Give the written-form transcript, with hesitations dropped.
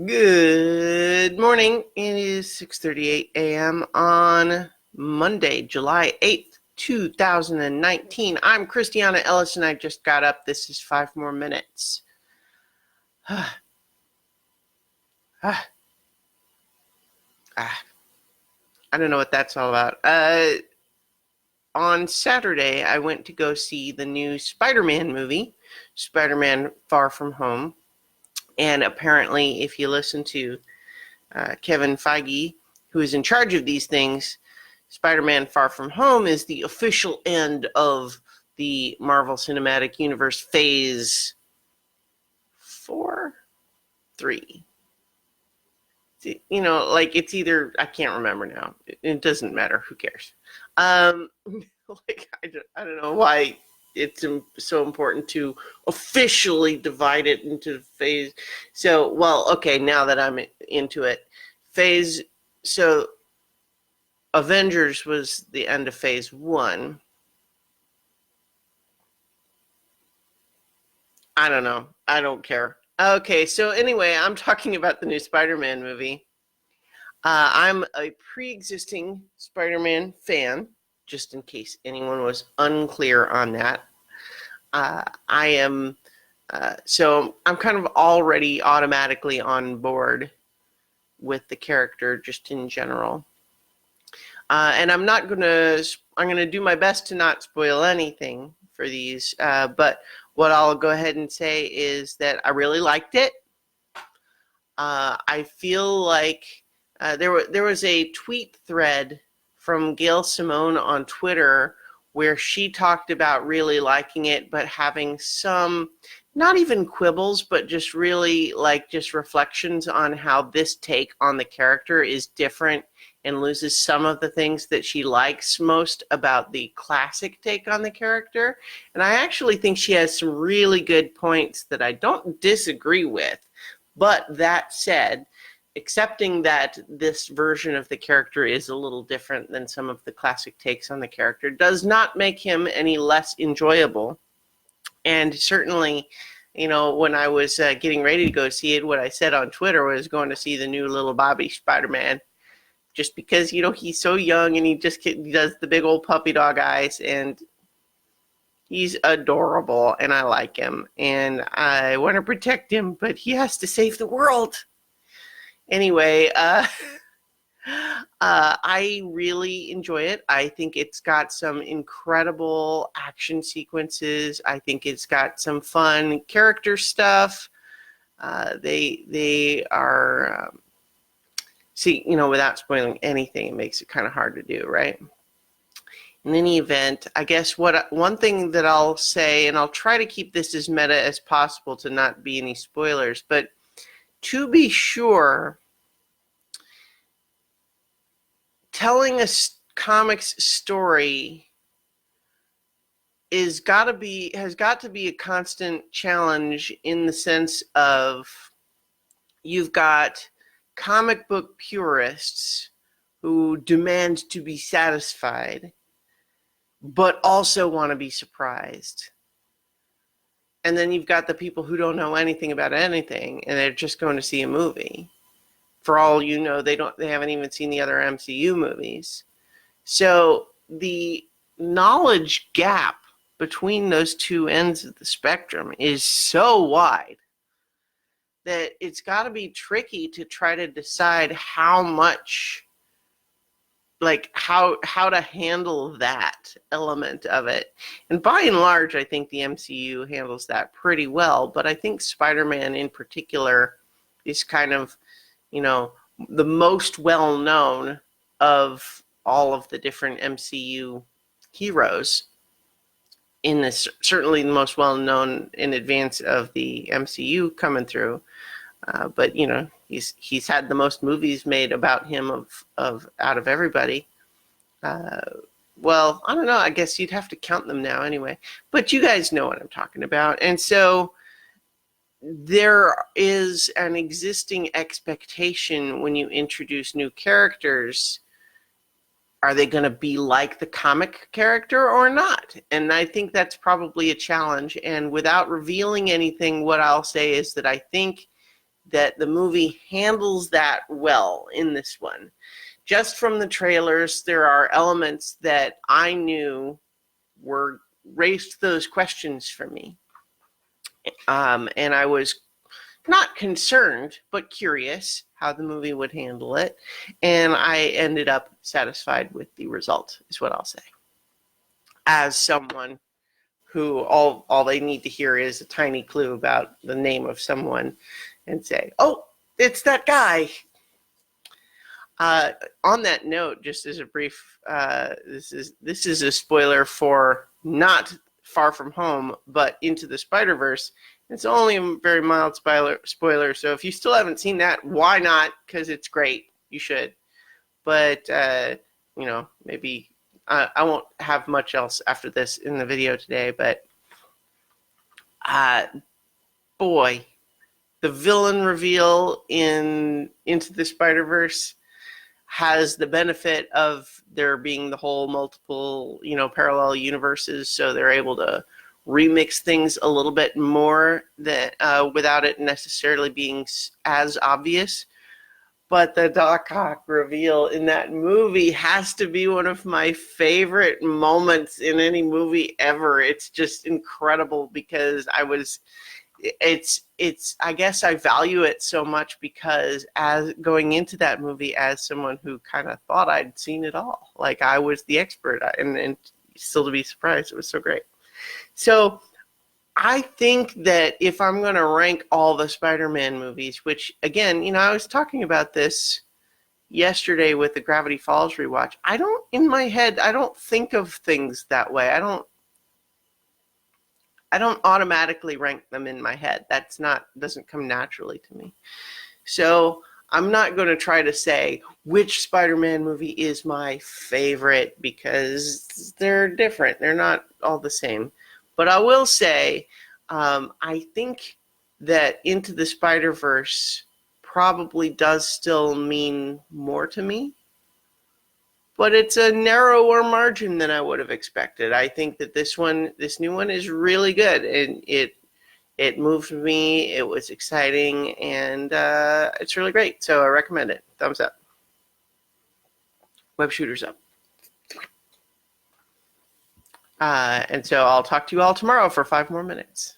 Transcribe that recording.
Good morning. It is 6:38 a.m. on Monday, July 8th, 2019. I'm Christiana Ellis and I just got up. This is 5 more minutes. ah, ah, I don't know what that's all about. On Saturday, I went to go see the new Spider-Man movie, Spider-Man Far From Home. And apparently, if you listen to Kevin Feige, who is in charge of these things, Spider-Man Far From Home is the official end of the Marvel Cinematic Universe phase 4? 3. It's either, I can't remember now. It doesn't matter. Who cares? Um, I don't know why it's so important to officially divide it into phase. So, well, okay, now that I'm into it, phase, so Avengers was the end of phase 1. I don't know. I don't care. Okay, so anyway, I'm talking about the new Spider-Man movie. I'm a pre-existing Spider-Man fan, just in case anyone was unclear on that. I am, so I'm kind of already automatically on board with the character, just in general. And I'm going to do my best to not spoil anything for these. But what I'll go ahead and say is that I really liked it. I feel like there was a tweet thread from Gail Simone on Twitter where she talked about really liking it, but having some, not even quibbles, but just really just reflections on how this take on the character is different and loses some of the things that she likes most about the classic take on the character. And I actually think she has some really good points that I don't disagree with. But that said, accepting that this version of the character is a little different than some of the classic takes on the character does not make him any less enjoyable. And certainly, when I was getting ready to go see it, what I said on Twitter was going to see the new little Bobby Spider-Man, just because, he's so young and he does the big old puppy dog eyes, and he's adorable, and I like him, and I want to protect him, but he has to save the world. Anyway, I really enjoy it. I think it's got some incredible action sequences. I think it's got some fun character stuff. They are, without spoiling anything, it makes it kind of hard to do, right? In any event, I guess one thing that I'll say, and I'll try to keep this as meta as possible to not be any spoilers, but to be sure, telling a comics story has got to be a constant challenge, in the sense of you've got comic book purists who demand to be satisfied, but also want to be surprised. And then you've got the people who don't know anything about anything, and they're just going to see a movie. For all you know, they haven't even seen the other MCU movies. So the knowledge gap between those two ends of the spectrum is so wide that it's got to be tricky to try to decide how much, how to handle that element of it. And by and large, I think the MCU handles that pretty well, but I think Spider-Man in particular is kind of, the most well-known of all of the different MCU heroes. Certainly the most well-known in advance of the MCU coming through. But he's had the most movies made about him of out of everybody. Well, I don't know. I guess you'd have to count them now anyway. But you guys know what I'm talking about. And so there is an existing expectation when you introduce new characters. Are they going to be like the comic character or not? And I think that's probably a challenge. And without revealing anything, what I'll say is that I think that the movie handles that well in this one. Just from the trailers, there are elements that I knew were raised those questions for me. And I was not concerned, but curious how the movie would handle it. And I ended up satisfied with the result, is what I'll say. As someone who all they need to hear is a tiny clue about the name of someone and say, oh, it's that guy. On that note, just as a brief, this is a spoiler for not Far From Home, but Into the Spider-Verse. It's only a very mild spoiler, so if you still haven't seen that, why not? Because it's great. You should. But, maybe I won't have much else after this in the video today, but boy, the villain reveal in Into the Spider-Verse has the benefit of there being the whole multiple, parallel universes, so they're able to remix things a little bit more without it necessarily being as obvious. But the Doc Ock reveal in that movie has to be one of my favorite moments in any movie ever. It's just incredible because I guess I value it so much because as going into that movie as someone who kind of thought I'd seen it all, like I was the expert, and still to be surprised, it was so great. So I think that if I'm going to rank all the Spider-Man movies, which again, I was talking about this yesterday with the Gravity Falls rewatch, in my head, I don't think of things that way. I don't automatically rank them in my head. Doesn't come naturally to me. So I'm not going to try to say which Spider-Man movie is my favorite because they're different. They're not all the same. But I will say, I think that Into the Spider-Verse probably does still mean more to me. But it's a narrower margin than I would have expected. I think that this new one is really good, and it moved me. It was exciting, and it's really great. So I recommend it. Thumbs up. Web shooters up. And so I'll talk to you all tomorrow for 5 more minutes.